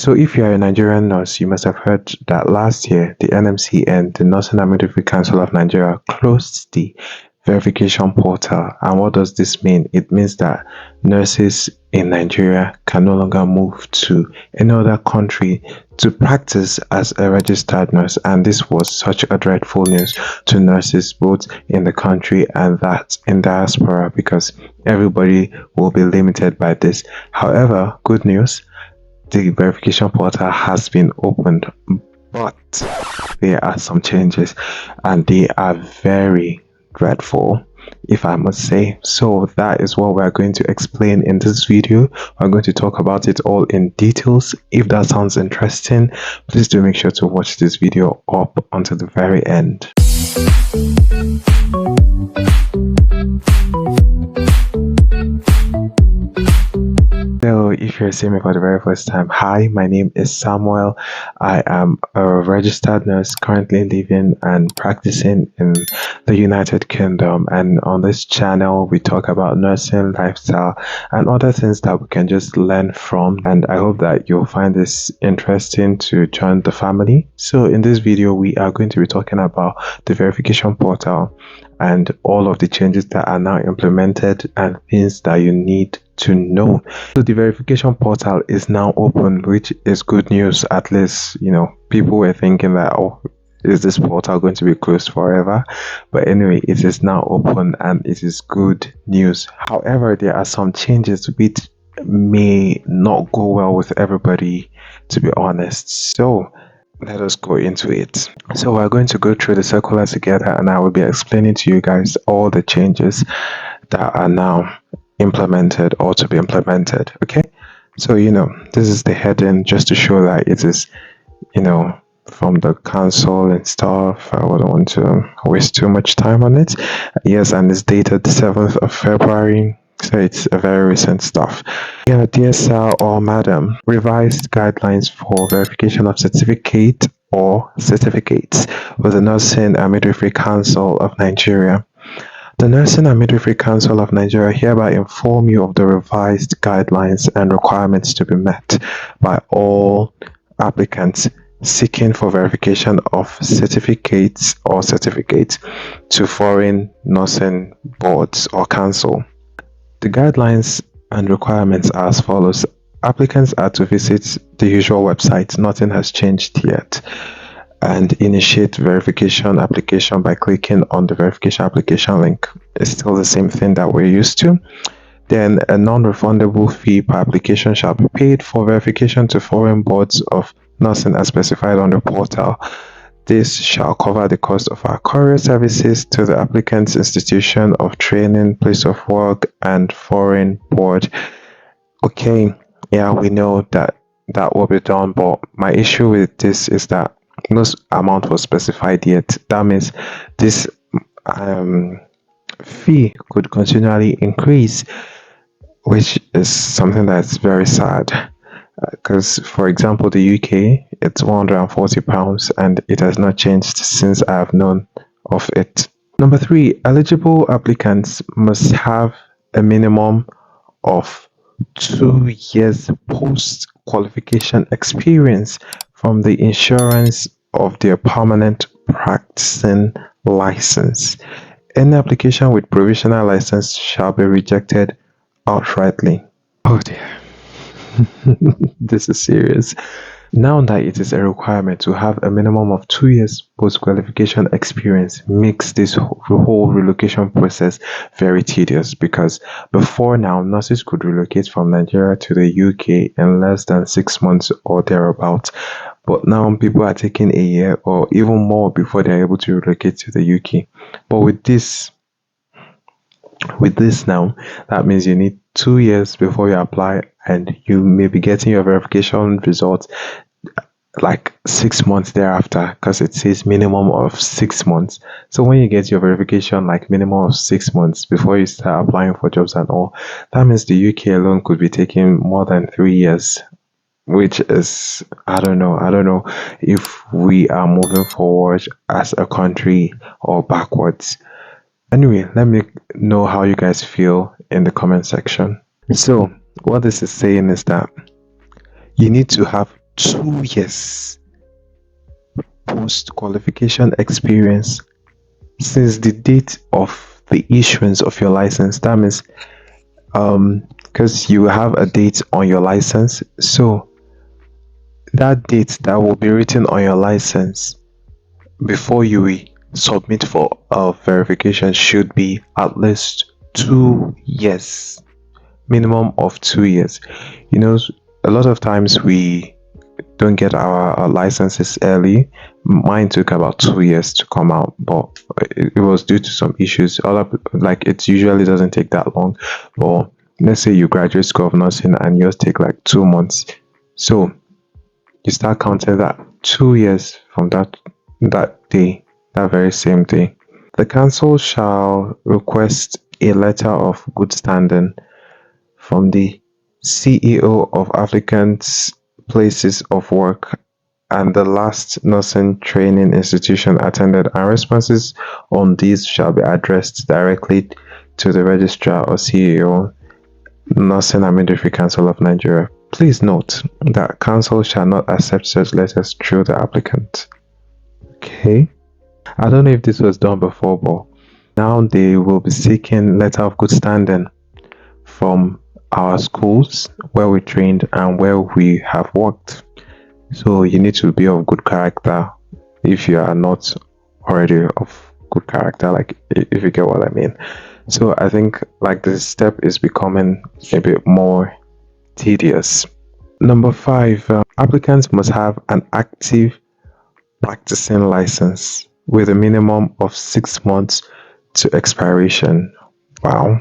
So if you are a Nigerian nurse, you must have heard that last year, the Nmcn, the Nursing and Midwifery Council of Nigeria, closed the verification portal. And what does this mean? It means that nurses in Nigeria can no longer move to any other country to practice as a registered nurse. And this was such a dreadful news to nurses both in the country and that in diaspora, because everybody will be limited by this. However, good news, the verification portal has been opened, but there are some changes and they are very dreadful, if I must say. So that is what we're going to explain in this video. We're going to talk about it all in details. If that sounds interesting, please do make sure to watch this video up until the very end. So if you're seeing me for the very first time, hi, my name is Samuel. I am a registered nurse currently living and practicing in the United Kingdom, and on this channel we talk about nursing, lifestyle, and other things that we can just learn from, and I hope that you'll find this interesting to join the family. So in this video we are going to be talking about the verification portal and all of the changes that are now implemented and things that you need to know. So the verification portal is now open, which is good news. At least, people were thinking that, oh, is this portal going to be closed forever? But anyway, it is now open and it is good news. However, there are some changes which may not go well with everybody, to be honest. So let us go into it. So we're going to go through the circular together, and I will be explaining to you guys all the changes that are now implemented or to be implemented. Okay, so this is the heading, just to show that it is from the council and stuff. I wouldn't want to waste too much time on it. Yes, and it's dated the 7th of February. So it's a very recent stuff. Yeah, dear sir or madam, revised guidelines for verification of certificate or certificates with the Nursing and Midwifery Council of Nigeria. The Nursing and Midwifery Council of Nigeria hereby inform you of the revised guidelines and requirements to be met by all applicants seeking for verification of certificates or certificates to foreign nursing boards or council. The guidelines and requirements are as follows. Applicants are to visit the usual website, nothing has changed yet, and initiate verification application by clicking on the verification application link. It's still the same thing that we're used to. Then a non-refundable fee per application shall be paid for verification to foreign boards of nursing as specified on the portal. This shall cover the cost of our courier services to the applicant's institution of training, place of work, and foreign board. Okay, yeah, we know that will be done, but my issue with this is that no amount was specified yet. That means this fee could continually increase, which is something that's very sad. Because, for example, the UK, it's £140 and it has not changed since I have known of it. Number 3, eligible applicants must have a minimum of 2 years post-qualification experience from the insurance of their permanent practicing license. Any application with provisional license shall be rejected outrightly. Oh dear. This is serious. Now that it is a requirement to have a minimum of 2 years post-qualification experience makes this whole relocation process very tedious, because before now, nurses could relocate from Nigeria to the UK in less than 6 months or thereabouts. But now people are taking a year or even more before they're able to relocate to the UK. But with this now, that means you need 2 years before you apply, and you may be getting your verification results like 6 months thereafter, because it says minimum of 6 months. So when you get your verification like minimum of 6 months before you start applying for jobs and all, that means the UK alone could be taking more than 3 years, which is, I don't know if we are moving forward as a country or backwards. Anyway, let me know how you guys feel in the comment section. So what this is saying is that you need to have 2 years post qualification experience since the date of the issuance of your license. That means because you have a date on your license, so that date that will be written on your license before you submit for verification should be at least 2 years, minimum of 2 years. You know, a lot of times we don't get our licenses early. Mine took about 2 years to come out, but it was due to some issues. Like it usually doesn't take that long, but let's say you graduate school of nursing and yours take like 2 months, so you start counting that 2 years from that day, that very same day. The council shall request a letter of good standing from the CEO of applicants' places of work and the last nursing training institution attended, and responses on these shall be addressed directly to the registrar or CEO, Nursing and Midwifery Council of Nigeria. Please note that council shall not accept such letters through the applicant. Okay. I don't know if this was done before, but now they will be seeking letter of good standing from our schools where we trained and where we have worked. So you need to be of good character if you are not already of good character, like if you get what I mean. So I think like this step is becoming a bit more tedious. Number 5, applicants must have an active practicing license with a minimum of 6 months to expiration. Wow.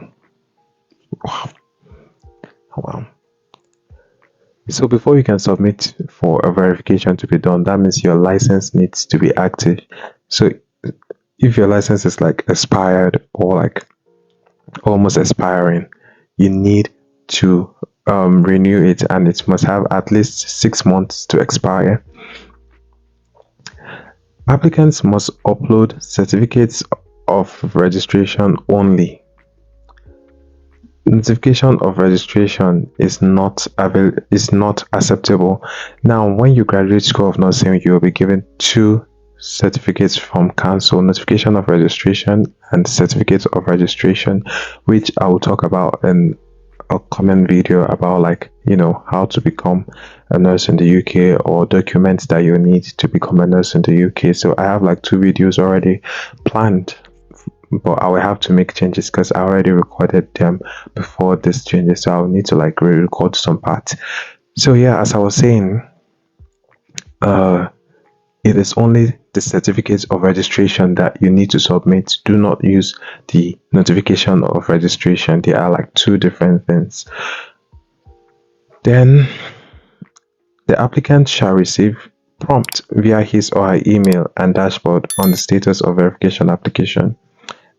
So before you can submit for a verification to be done, that means your license needs to be active. So if your license is like expired or like almost expiring, you need to renew it, and it must have at least 6 months to expire. Applicants must upload certificates of registration only. Notification of registration is not acceptable. Now, when you graduate School of Nursing, you will be given 2 certificates from council: notification of registration and certificate of registration, which I will talk about in a comment video about, like, you know, how to become a nurse in the UK or documents that you need to become a nurse in the UK. So I have like 2 videos already planned, but I will have to make changes because I already recorded them before this changes, so I'll need to like re-record some parts. So yeah, as I was saying, it is only the certificates of registration that you need to submit. Do not use the notification of registration. They are like 2 different things. Then the applicant shall receive prompt via his or her email and dashboard on the status of verification application.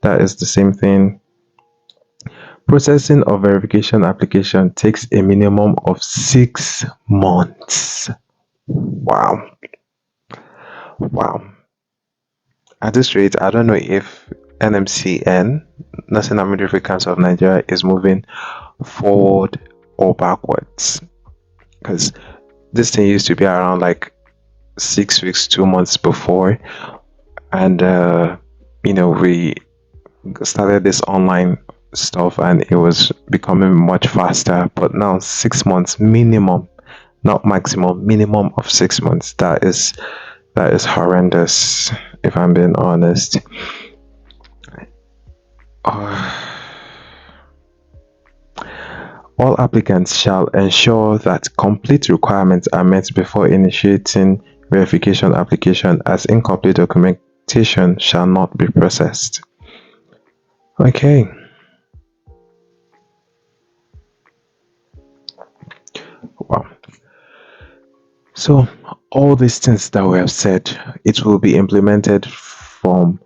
That is the same thing. Processing of verification application takes a minimum of 6 months. Wow. At this rate, I don't know if Nmcn, Nursing and Midwifery Council of Nigeria, is moving forward or backwards, because this thing used to be around like 6 weeks, 2 months before, and you know, we started this online stuff and it was becoming much faster, but now 6 months minimum, not maximum, minimum of 6 months. That is horrendous, if I'm being honest. All applicants shall ensure that complete requirements are met before initiating verification application, as incomplete documentation shall not be processed. Okay. Wow. So all these things that we have said, it will be implemented from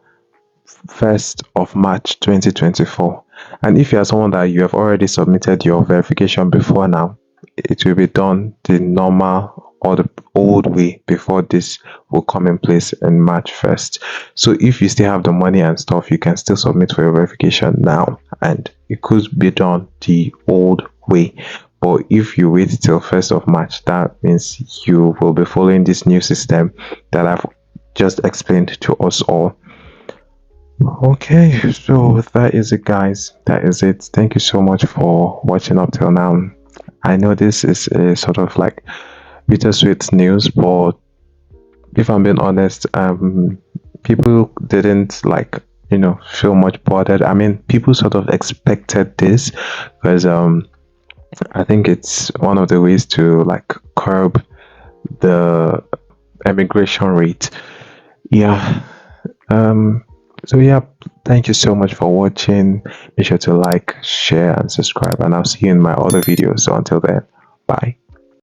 1st of March 2024. And if you are someone that you have already submitted your verification before now, it will be done the normal or the old way before this will come in place in March 1st. So if you still have the money and stuff, you can still submit for your verification now, and it could be done the old way. But if you wait till 1st of March, that means you will be following this new system that I've just explained to us all. Okay, so that is it, guys. That is it. Thank you so much for watching up till now. I know this is a sort of like bittersweet news, but if I'm being honest, people didn't like, feel much bothered. I mean, people sort of expected this because I think it's one of the ways to like curb the emigration rate. Yeah. So yeah, thank you so much for watching. Make sure to like, share, and subscribe, and I'll see you in my other videos. So until then, bye.